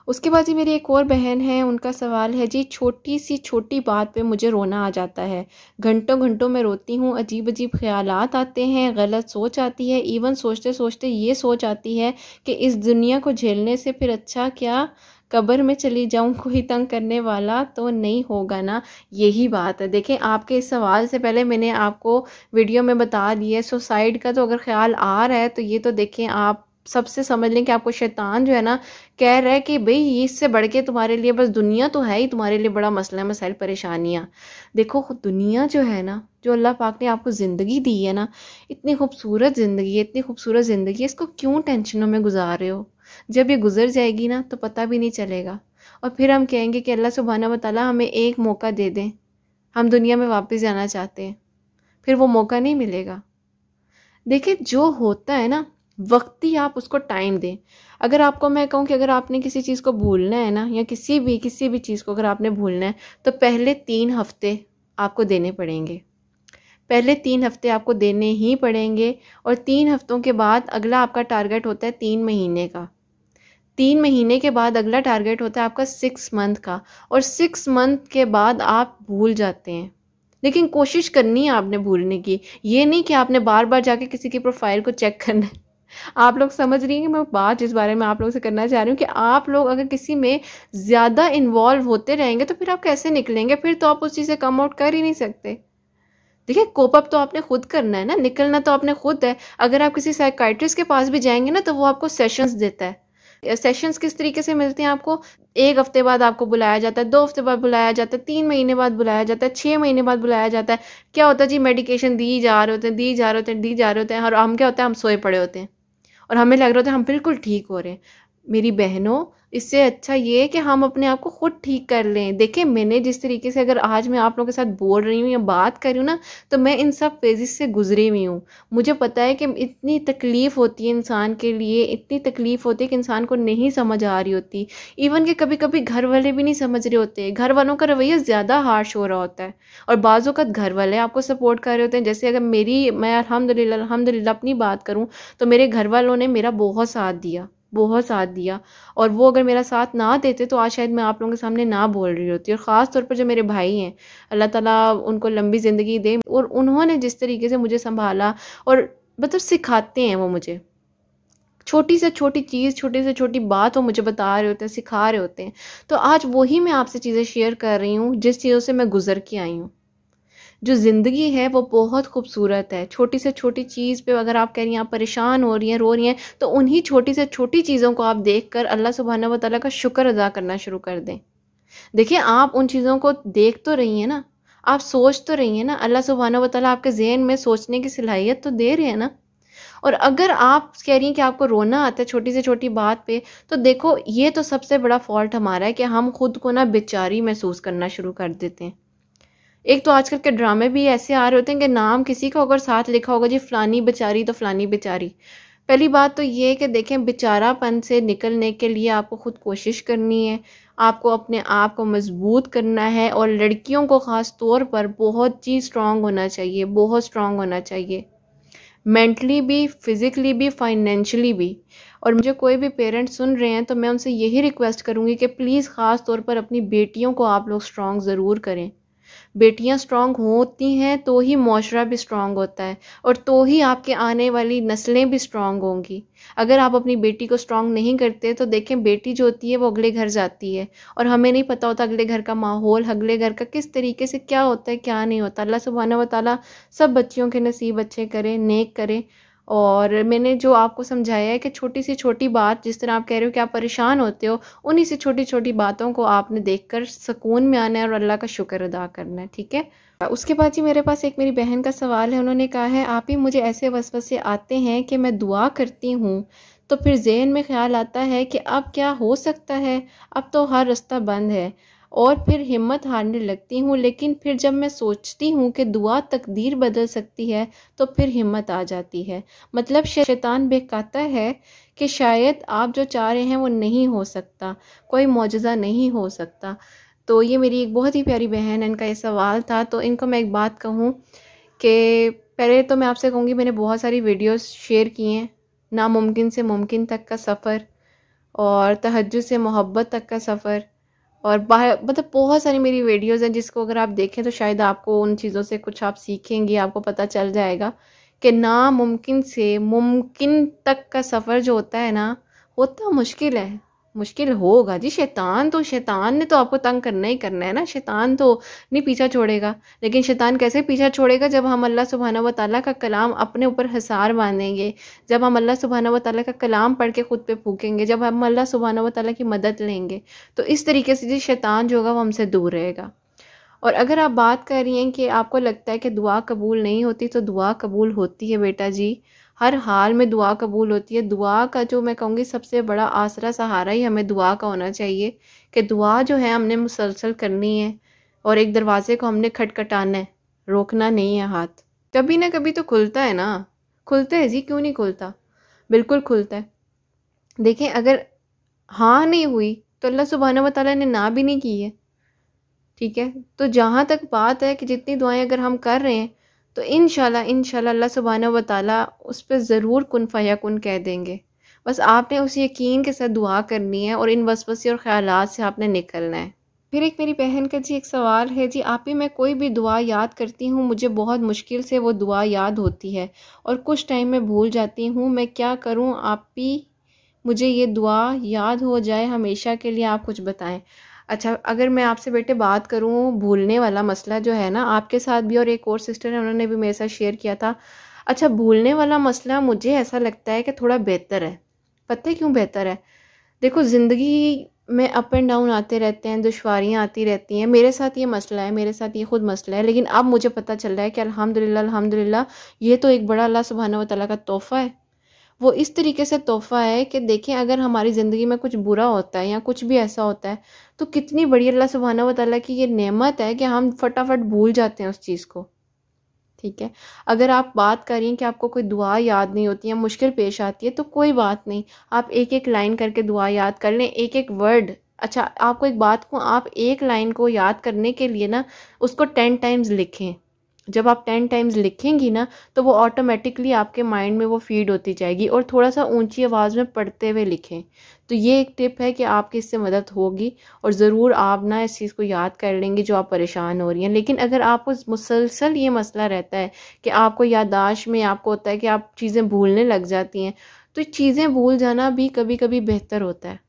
उसके बाद जी मेरी एक और बहन है, उनका सवाल है जी, छोटी सी छोटी बात पे मुझे रोना आ जाता है, घंटों घंटों में रोती हूँ, अजीब अजीब ख्यालात आते हैं, गलत सोच आती है, इवन सोचते सोचते ये सोच आती है कि इस दुनिया को झेलने से फिर अच्छा क्या कब्र में चली जाऊं, कोई तंग करने वाला तो नहीं होगा ना। यही बात है। देखें, आपके इस सवाल से पहले मैंने आपको वीडियो में बता दिया है, सुसाइड का तो अगर ख्याल आ रहा है तो ये तो देखें आप सबसे समझ लें कि आपको शैतान जो है ना कह रहा है कि भाई इससे बढ़ के तुम्हारे लिए बस दुनिया तो है ही तुम्हारे लिए बड़ा मसला मसाइल परेशानियाँ। देखो दुनिया जो है ना, जो अल्लाह पाक ने आपको ज़िंदगी दी है ना, इतनी खूबसूरत ज़िंदगी है, इतनी खूबसूरत ज़िंदगी है, इसको क्यों टेंशनों में गुजार रहे हो। जब ये गुजर जाएगी ना तो पता भी नहीं चलेगा, और फिर हम कहेंगे कि अल्लाह सुब्हाना व तआला हमें एक मौका दे दें, हम दुनिया में वापस जाना चाहते हैं, फिर वो मौका नहीं मिलेगा। देखिए जो होता है ना वक्ती आप उसको टाइम दें। अगर आपको मैं कहूँ कि अगर आपने किसी चीज़ को भूलना है ना, या किसी भी चीज़ को अगर आपने भूलना है तो पहले 3 हफ्ते आपको देने पड़ेंगे, पहले 3 हफ्ते आपको देने ही पड़ेंगे। और 3 हफ्तों के बाद अगला आपका टारगेट होता है 3 महीने का, 3 महीने के बाद अगला टारगेट होता है आपका 6 मंथ का, और 6 मंथ के बाद आप भूल जाते हैं। लेकिन कोशिश करनी है आपने भूलने की, ये नहीं कि आपने बार बार जाके किसी की प्रोफाइल को चेक करना है। आप लोग समझ रही हैं कि मैं बात जिस बारे में आप लोगों से करना चाह रही हूँ, कि आप लोग अगर किसी में ज़्यादा इन्वॉल्व होते रहेंगे तो फिर आप कैसे निकलेंगे, फिर तो आप उस चीज़ से कम आउट कर ही नहीं सकते। देखिए कोप अप तो आपने खुद करना है ना, निकलना तो आपने खुद है। अगर आप किसी साइकाइट्रिस्ट के पास भी जाएंगे ना तो वो आपको सेशंस देता है। सेशंस किस तरीके से मिलते हैं आपको, 1 हफ्ते बाद आपको बुलाया जाता है, 2 हफ्ते बाद बुलाया जाता है, 3 महीने बाद बुलाया जाता है, 6 महीने बाद बुलाया जाता है। क्या होता है जी, मेडिकेशन दी जा रहे होते हैं, दी जा रहे होते हैं, दी जा रहे होते हैं, और हम क्या होता है, हम सोए पड़े होते हैं और हमें लग रहा होता है हम बिल्कुल ठीक हो रहे हैं। मेरी बहनों, इससे अच्छा ये है कि हम अपने आप को खुद ठीक कर लें। देखिए मैंने जिस तरीके से अगर आज मैं आप लोगों के साथ बोल रही हूँ या बात कर रही हूँ ना, तो मैं इन सब फेजेस से गुजरी हुई हूँ। मुझे पता है कि इतनी तकलीफ़ होती है इंसान के लिए, इतनी तकलीफ़ होती है कि इंसान को नहीं समझ आ रही होती। इवन कि कभी कभी घर वाले भी नहीं समझ रहे होते, घर वालों का रवैया ज़्यादा हार्श हो रहा होता है, और बाज़ वक़्त घर वाले आपको सपोर्ट कर रहे होते हैं। जैसे अगर मैं अल्हम्दुलिल्लाह अपनी बात करूँ तो मेरे घर वालों ने मेरा बहुत साथ दिया, बहुत साथ दिया। और वो अगर मेरा साथ ना देते तो आज शायद मैं आप लोगों के सामने ना बोल रही होती। और ख़ास तौर पर जो मेरे भाई हैं, अल्लाह ताला उनको लंबी ज़िंदगी दे, और उन्होंने जिस तरीके से मुझे संभाला, और मतलब सिखाते हैं वो मुझे, छोटी से छोटी चीज़, छोटी से छोटी बात वो मुझे बता रहे होते हैं, सिखा रहे होते हैं। तो आज वही मैं आपसे चीज़ें शेयर कर रही हूँ जिस चीज़ों से मैं गुजर के आई हूँ। जो ज़िंदगी है वो बहुत खूबसूरत है। छोटी से छोटी चीज़ पे अगर आप कह रही हैं, आप परेशान हो रही हैं, रो रही हैं, तो उन्हीं छोटी से छोटी चीज़ों को आप देखकर अल्लाह सुब्हाना व तआला का शुक्र अदा करना शुरू कर दें। देखिए आप उन चीज़ों को देख तो रही हैं ना, आप सोच तो रही हैं ना, अल्लाह सुब्हाना व तआला आपके ज़हन में सोचने की सलाहियत तो दे रहे हैं ना। और अगर आप कह रही हैं कि आपको रोना आता है छोटी से छोटी बात पे, तो देखो ये तो सबसे बड़ा फॉल्ट हमारा है कि हम खुद को ना बेचारी महसूस करना शुरू कर देते हैं। एक तो आजकल के ड्रामे भी ऐसे आ रहे होते हैं कि नाम किसी का अगर साथ लिखा होगा जी फलानी बेचारी, तो फलानी बेचारी। पहली बात तो ये है कि देखें, बेचारापन से निकलने के लिए आपको खुद कोशिश करनी है, आपको अपने आप को मजबूत करना है। और लड़कियों को ख़ास तौर पर बहुत ही स्ट्रांग होना चाहिए, बहुत स्ट्रांग होना चाहिए, मेंटली भी, फिज़िकली भी, फाइनेंशियली भी। और मुझे कोई भी पेरेंट्स सुन रहे हैं तो मैं उनसे यही रिक्वेस्ट करूँगी कि प्लीज़ ख़ास तौर पर अपनी बेटियों को आप लोग स्ट्रांग ज़रूर करें। बेटियां स्ट्रांग होती हैं तो ही माशरा भी स्ट्रांग होता है, और तो ही आपके आने वाली नस्लें भी स्ट्रांग होंगी। अगर आप अपनी बेटी को स्ट्रांग नहीं करते तो देखें, बेटी जो होती है वो अगले घर जाती है, और हमें नहीं पता होता अगले घर का माहौल, अगले घर का किस तरीके से क्या होता है क्या नहीं होता। अल्लाह सुब्हाना व तआला सब बच्चियों के नसीब अच्छे करे, नेक करे। और मैंने जो आपको समझाया है कि छोटी सी छोटी बात, जिस तरह आप कह रहे हो कि आप परेशान होते हो, उन्हीं से छोटी छोटी बातों को आपने देखकर सुकून में आना है और अल्लाह का शुक्र अदा करना है, ठीक है। उसके बाद जी मेरे पास एक मेरी बहन का सवाल है। उन्होंने कहा है, आप ही मुझे ऐसे वसवसे आते हैं कि मैं दुआ करती हूँ तो फिर ज़हन में ख्याल आता है कि अब क्या हो सकता है, अब तो हर रास्ता बंद है, और फिर हिम्मत हारने लगती हूँ। लेकिन फिर जब मैं सोचती हूँ कि दुआ तकदीर बदल सकती है तो फिर हिम्मत आ जाती है। मतलब शैतान बहकाता है कि शायद आप जो चाह रहे हैं वो नहीं हो सकता, कोई मौजज़ा नहीं हो सकता। तो ये मेरी एक बहुत ही प्यारी बहन है, इनका ये सवाल था। तो इनको मैं एक बात कहूँ कि पहले तो मैं आपसे कहूँगी, मैंने बहुत सारी वीडियोस शेयर की हैं, नामुमकिन से मुमकिन तक का सफ़र, और तहज्जुद से मोहब्बत तक का सफ़र, और बाहर मतलब बहुत सारी मेरी वीडियोज़ हैं जिसको अगर आप देखें तो शायद आपको उन चीज़ों से कुछ आप सीखेंगी, आपको पता चल जाएगा कि नामुमकिन से मुमकिन तक का सफ़र जो होता है ना, होता मुश्किल है, मुश्किल होगा जी। शैतान ने तो आपको तंग करना ही करना है ना, शैतान तो नहीं पीछा छोड़ेगा। लेकिन शैतान कैसे पीछा छोड़ेगा? जब हम अल्लाह सुब्हानहू व तआला का कलाम अपने ऊपर हिसार बांधेंगे, जब हम अल्लाह सुब्हानहू व तआला का कलाम पढ़ के खुद पे फूकेंगे, जब हम अल्लाह सुब्हानहू व तआला की मदद लेंगे, तो इस तरीके से जी शैतान जो होगा वो हमसे दूर रहेगा। और अगर आप बात कर रही हैं कि आपको लगता है कि दुआ कबूल नहीं होती, तो दुआ कबूल होती है बेटा जी। हर हाल में दुआ कबूल होती है। दुआ का जो मैं कहूँगी सबसे बड़ा आसरा सहारा ही हमें दुआ का होना चाहिए कि दुआ जो है हमने मुसलसल करनी है, और एक दरवाजे को हमने खटखटाना है, रोकना नहीं है हाथ। कभी ना कभी तो खुलता है ना, खुलता है जी, क्यों नहीं खुलता, बिल्कुल खुलता है। देखें, अगर हाँ नहीं हुई तो अल्लाह सुब्हानहू व तआला ने ना भी नहीं की है, ठीक है। तो जहाँ तक बात है कि जितनी दुआएं अगर हम कर रहे हैं तो इंशाल्लाह अल्लाह सुब्हानहू व तआला उस पर ज़रूर कुन फयाकुन कह देंगे। बस आपने उस यकीन के साथ दुआ करनी है और इन वसवसे और ख्यालात से आपने निकलना है। फिर एक मेरी बहन का जी एक सवाल है जी, आप ही मैं कोई भी दुआ याद करती हूँ, मुझे बहुत मुश्किल से वो दुआ याद होती है और कुछ टाइम में भूल जाती हूँ, मैं क्या करूँ? आप ही मुझे ये दुआ याद हो जाए हमेशा के लिए, आप कुछ बताएं। अच्छा, अगर मैं आपसे बेटे बात करूं, भूलने वाला मसला जो है ना आपके साथ भी, और एक और सिस्टर है उन्होंने भी मेरे साथ शेयर किया था। अच्छा, भूलने वाला मसला मुझे ऐसा लगता है कि थोड़ा बेहतर है। पता है क्यों बेहतर है? देखो, ज़िंदगी में अप एंड डाउन आते रहते हैं, दुश्वारियाँ आती रहती हैं। मेरे साथ ये मसला है, मेरे साथ ये खुद मसला है, लेकिन अब मुझे पता चल रहा है कि अल्हम्दुलिल्लाह अल्हम्दुलिल्लाह ये तो एक बड़ा अल्लाह सुब्हानहू व तआला का तोहफ़ा है। वो इस तरीके से तोहफ़ा है कि देखें, अगर हमारी ज़िंदगी में कुछ बुरा होता है या कुछ भी ऐसा होता है, तो कितनी बड़ी अल्लाह सुब्हानहू व तआला की ये नेमत है कि हम फटाफट भूल जाते हैं उस चीज़ को, ठीक है। अगर आप बात करें कि आपको कोई दुआ याद नहीं होती या मुश्किल पेश आती है, तो कोई बात नहीं, आप एक एक लाइन करके दुआ याद कर लें, एक एक वर्ड। अच्छा, आपको एक बात को, आप एक लाइन को याद करने के लिए ना उसको 10 टाइम्स लिखें। जब आप 10 टाइम्स लिखेंगी ना, तो वो ऑटोमेटिकली आपके माइंड में वो फीड होती जाएगी, और थोड़ा सा ऊंची आवाज़ में पढ़ते हुए लिखें। तो ये एक टिप है कि आपकी इससे मदद होगी, और ज़रूर आप ना इस चीज़ को याद कर लेंगे जो आप परेशान हो रही हैं। लेकिन अगर आपको मुसलसल ये मसला रहता है कि आपको याददाश्त में आपको होता है कि आप चीज़ें भूलने लग जाती हैं, तो चीज़ें भूल जाना भी कभी कभी बेहतर होता है।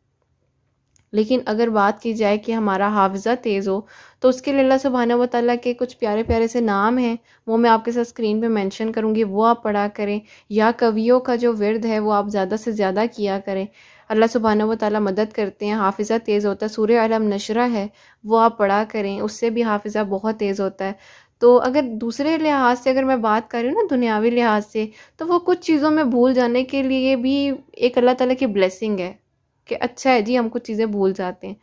लेकिन अगर बात की जाए कि हमारा हाफ़िज़ा तेज़ हो, तो उसके लिए अल्लाह सुब्हानहू व तआला के कुछ प्यारे प्यारे से नाम हैं, वो मैं आपके साथ स्क्रीन पे मेंशन करूँगी, वो आप पढ़ा करें। या कवियों का जो विर्द है वो आप ज़्यादा से ज़्यादा किया करें। अल्लाह सुब्हानहू व तआला मदद करते हैं, हाफ़िज़ा तेज़ होता है। सूरह अलम नशरा है, वो आप पढ़ा करें, उससे भी हाफ़िज़ा बहुत तेज़ होता है। तो अगर दूसरे लिहाज से अगर मैं बात कर रही हूँ ना, दुनियावी लिहाज से, तो वो कुछ चीज़ों में भूल जाने के लिए भी एक अल्लाह ताला की ब्लेसिंग है कि अच्छा है जी, हम कुछ चीज़ें भूल जाते हैं।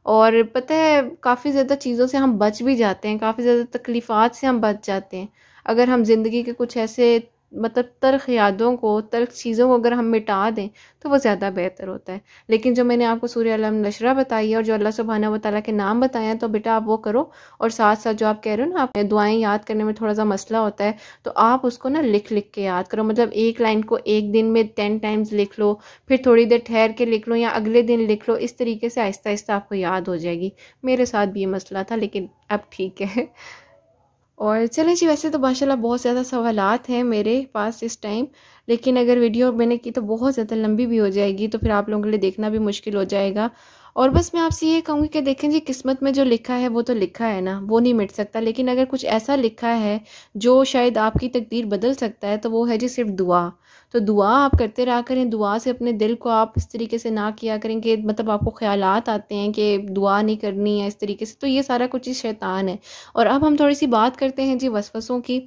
और पता है, काफ़ी ज़्यादा चीज़ों से हम बच भी जाते हैं, काफ़ी ज़्यादा तकलीफ़ात से हम बच जाते हैं। अगर हम ज़िंदगी के कुछ ऐसे मतलब तल्ख़ यादों को, तल्ख़ चीज़ों को अगर हम मिटा दें, तो वो ज़्यादा बेहतर होता है। लेकिन जो मैंने आपको सूरह अलम नशरा बताई है और जो अल्लाह सुब्हानहू व तआला के नाम बताए हैं, तो बेटा आप वो करो। और साथ साथ जो आप कह रहे हो ना, आप दुआएं याद करने में थोड़ा सा मसला होता है, तो आप उसको ना लिख लिख के याद करो। मतलब एक लाइन को एक दिन में 10 टाइम्स लिख लो, फिर थोड़ी देर ठहर के लिख लो, या अगले दिन लिख लो। इस तरीके से आहिस्ता आहिस्ता आपको याद हो जाएगी। मेरे साथ भी ये मसला था, लेकिन अब ठीक है। और चलें जी, वैसे तो माशाल्लाह बहुत ज़्यादा सवालात हैं मेरे पास इस टाइम, लेकिन अगर वीडियो मैंने की तो बहुत ज़्यादा लंबी भी हो जाएगी, तो फिर आप लोगों के लिए देखना भी मुश्किल हो जाएगा। और बस मैं आपसे ये कहूँगी कि देखें जी, किस्मत में जो लिखा है वो तो लिखा है ना, वो नहीं मिट सकता। लेकिन अगर कुछ ऐसा लिखा है जो शायद आपकी तकदीर बदल सकता है, तो वो है जी सिर्फ दुआ। तो दुआ आप करते रहा करें, दुआ से अपने दिल को आप इस तरीके से ना किया करें कि मतलब आपको ख्यालात आते हैं कि दुआ नहीं करनी है इस तरीके से, तो ये सारा कुछ ही शैतान है। और अब हम थोड़ी सी बात करते हैं जी वसवसों की।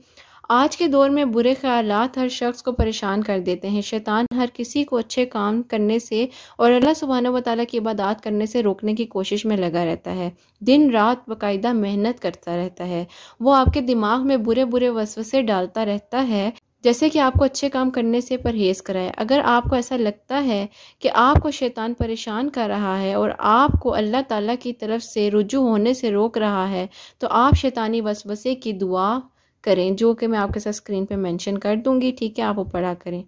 आज के दौर में बुरे ख्यालात हर शख्स को परेशान कर देते हैं। शैतान हर किसी को अच्छे काम करने से और अल्लाह सुब्हानहू व तआला की इबादत करने से रोकने की कोशिश में लगा रहता है। दिन रात बाकायदा मेहनत करता रहता है। वो आपके दिमाग में बुरे बुरे वसवसे डालता रहता है, जैसे कि आपको अच्छे काम करने से परहेज़ कराए। अगर आपको ऐसा लगता है कि आपको शैतान परेशान कर रहा है और आपको अल्लाह ताला की तरफ से रुजू होने से रोक रहा है, तो आप शैतानी वसवसे की दुआ करें, जो कि मैं आपके साथ स्क्रीन पे मेंशन कर दूंगी, ठीक है। आप वो पढ़ा करें।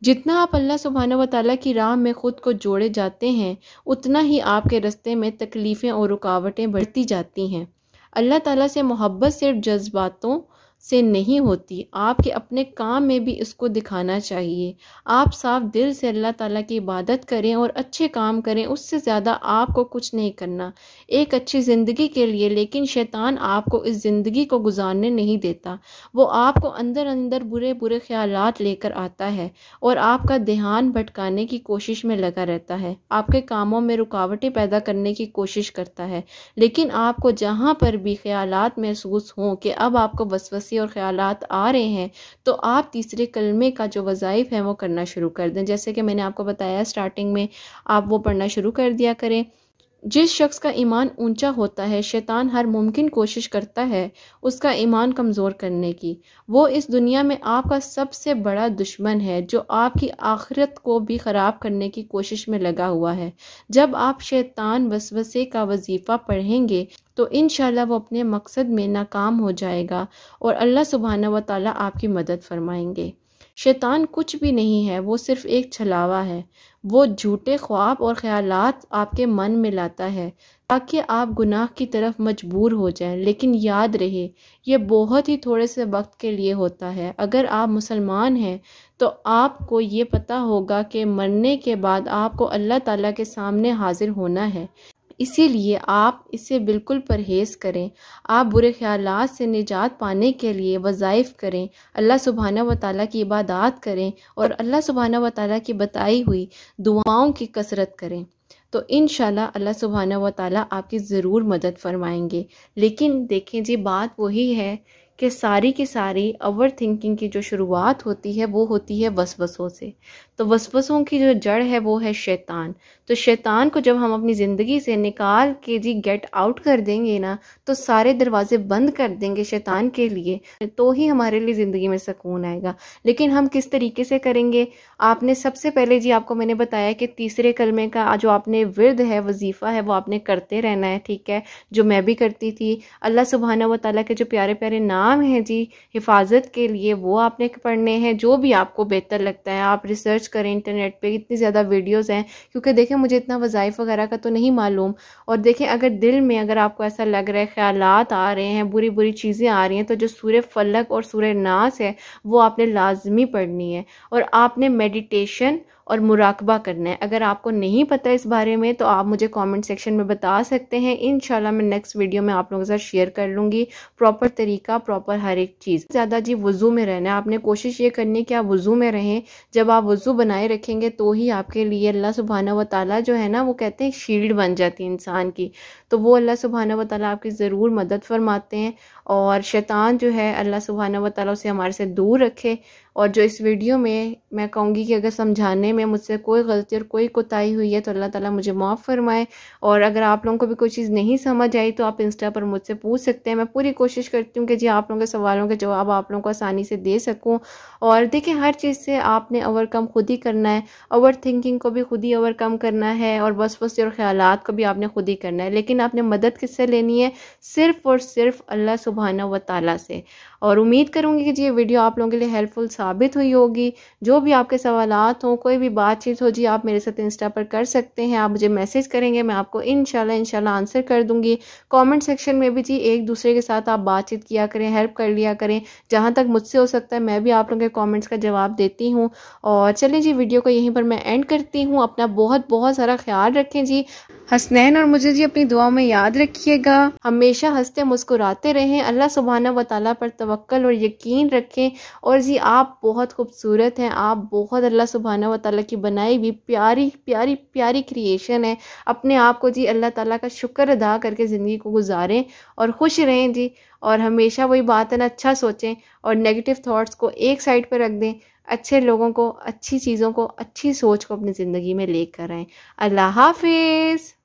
जितना आप अल्लाह सुब्हानहू व तआला की राह में ख़ुद को जोड़े जाते हैं, उतना ही आपके रास्ते में तकलीफ़ें और रुकावटें बढ़ती जाती हैं। अल्लाह ताला से मोहब्बत सिर्फ जज्बातों से नहीं होती, आपके अपने काम में भी इसको दिखाना चाहिए। आप साफ दिल से अल्लाह ताला की इबादत करें और अच्छे काम करें, उससे ज़्यादा आपको कुछ नहीं करना एक अच्छी ज़िंदगी के लिए। लेकिन शैतान आपको इस ज़िंदगी को गुजारने नहीं देता। वो आपको अंदर अंदर बुरे बुरे ख़यालात लेकर आता है और आपका ध्यान भटकाने की कोशिश में लगा रहता है, आपके कामों में रुकावटें पैदा करने की कोशिश करता है। लेकिन आपको जहाँ पर भी ख़यालात महसूस हों कि अब आपको वसवसे और ख़यालात आ रहे हैं, तो आप तीसरे कलमे का जो वज़ाइफ है वो करना शुरू कर दें। जैसे कि मैंने आपको बताया स्टार्टिंग में, आप वो पढ़ना शुरू कर दिया करें। जिस शख्स का ईमान ऊंचा होता है, शैतान हर मुमकिन कोशिश करता है उसका ईमान कमज़ोर करने की। वो इस दुनिया में आपका सबसे बड़ा दुश्मन है, जो आपकी आखिरत को भी ख़राब करने की कोशिश में लगा हुआ है। जब आप शैतान वसवसे का वजीफ़ा पढ़ेंगे तो इंशाल्लाह वो अपने मकसद में नाकाम हो जाएगा और अल्लाह सुब्हानहू व तआला आपकी मदद फरमाएंगे। शैतान कुछ भी नहीं है, वो सिर्फ़ एक छलावा है। वो झूठे ख्वाब और ख़यालात आपके मन में लाता है ताकि आप गुनाह की तरफ मजबूर हो जाएं। लेकिन याद रहे, ये बहुत ही थोड़े से वक्त के लिए होता है। अगर आप मुसलमान हैं तो आपको ये पता होगा कि मरने के बाद आपको अल्लाह ताला के सामने हाजिर होना है। इसीलिए आप इससे बिल्कुल परहेज़ करें। आप बुरे ख़यालात से निजात पाने के लिए वज़ाइफ करें, अल्लाह सुब्हानहू व तआला की इबादत करें और अल्लाह सुब्हानहू व तआला की बताई हुई दुआओं की कसरत करें। तो इंशाल्लाह अल्लाह सुब्हानहू व तआला आपकी ज़रूर मदद फरमाएंगे। लेकिन देखें जी, बात वही है कि सारी की सारी ओवर थिंकिंग की जो शुरुआत होती है वो होती है वसवसों से। तो वसवसों की जो जड़ है वो है शैतान। तो शैतान को जब हम अपनी ज़िंदगी से निकाल के जी गेट आउट कर देंगे ना, तो सारे दरवाजे बंद कर देंगे शैतान के लिए, तो ही हमारे लिए ज़िंदगी में सुकून आएगा। लेकिन हम किस तरीके से करेंगे? आपने सबसे पहले जी, आपको मैंने बताया कि तीसरे कलमे का जो आपने विर्द है, वजीफ़ा है, वो आपने करते रहना है, ठीक है, जो मैं भी करती थी। अल्लाह सुब्हानहू व तआला के जो प्यारे प्यारे नाम हैं जी हिफाजत के लिए, वो आपने पढ़ने हैं। जो भी आपको बेहतर लगता है आप रिसर्च करें इंटरनेट पे, इतनी ज़्यादा वीडियोस हैं। क्योंकि देखें, मुझे इतना वज़ाइफ वगैरह का तो नहीं मालूम। और देखें, अगर दिल में अगर आपको ऐसा लग रहा है, ख़यालात आ रहे हैं, बुरी बुरी चीज़ें आ रही हैं, तो जो सूरह फलक और सूरह नास है वो आपने लाजमी पढ़नी है। और आपने मेडिटेशन और मुराकबा करना है। अगर आपको नहीं पता इस बारे में तो आप मुझे कमेंट सेक्शन में बता सकते हैं। इंशाल्लाह मैं नेक्स्ट वीडियो में आप लोगों के साथ शेयर कर लूँगी प्रॉपर तरीका, प्रॉपर हर एक चीज़। ज़्यादा जी वज़ू में रहना है, आपने कोशिश ये करनी है कि आप वज़ू में रहें। जब आप वज़ू बनाए रखेंगे तो ही आपके लिए अल्लाह सुब्हानहू व तआला जो है ना, वो कहते हैं शील्ड बन जाती है इंसान की। तो वो अल्लाह सुब्हानहू व तआला आपकी ज़रूर मदद फरमाते हैं। और शैतान जो है अल्लाह सुब्हानहू व तआला उसे हमारे से दूर रखे। और जो इस वीडियो में मैं कहूँगी कि अगर समझाने में मुझसे कोई गलती और कोई कोताही हुई है तो अल्लाह ताला मुझे माफ़ फरमाए। और अगर आप लोगों को भी कोई चीज़ नहीं समझ आई तो आप इंस्टा पर मुझसे पूछ सकते हैं। मैं पूरी कोशिश करती हूँ कि जी आप लोगों के सवालों के जवाब आप लोगों को आसानी से दे सकूँ। और देखिए, हर चीज़ से आपने ओवरकम खुद ही करना है। ओवर थिंकिंग को भी खुद ही ओवरकम करना है और वसवसे और ख़यालात को भी आपने खुद ही करना है। लेकिन आपने मदद किससे लेनी है? सिर्फ़ और सिर्फ अल्लाह सुब्हानहू व तआला से। और उम्मीद करूँगी कि जी ये वीडियो आप लोगों के लिए हेल्पफुल साबित हुई होगी। जो भी आपके सवालात हों, कोई भी बातचीत हो जी, आप मेरे साथ इंस्टा पर कर सकते हैं। आप मुझे मैसेज करेंगे, मैं आपको इंशाल्लाह आंसर कर दूँगी। कमेंट सेक्शन में भी जी एक दूसरे के साथ आप बातचीत किया करें, हेल्प कर लिया करें। जहाँ तक मुझसे हो सकता है मैं भी आप लोगों के कमेंट्स का जवाब देती हूँ। और चलिए जी, वीडियो को यहीं पर मैं एंड करती हूँ। अपना बहुत बहुत सारा ख्याल रखें जी। हसनैन और मुझे जी अपनी दुआओं में याद रखिएगा। हमेशा हंसते मुस्कुराते रहें। अल्लाह सुब्हानहू व तआला पर तवक्कल और यकीन रखें। और जी आप बहुत खूबसूरत हैं, आप बहुत अल्लाह सुब्हानहू व तआला की बनाई हुई प्यारी प्यारी प्यारी क्रिएशन है। अपने आप को जी अल्लाह ताला का शुक्र अदा करके ज़िंदगी को गुजारें और खुश रहें जी। और हमेशा वही बात है ना, अच्छा सोचें और नेगेटिव थॉट्स को एक साइड पर रख दें। अच्छे लोगों को, अच्छी चीज़ों को, अच्छी सोच को अपनी ज़िंदगी में लेकर आएँ। अल्लाह हाफिज़।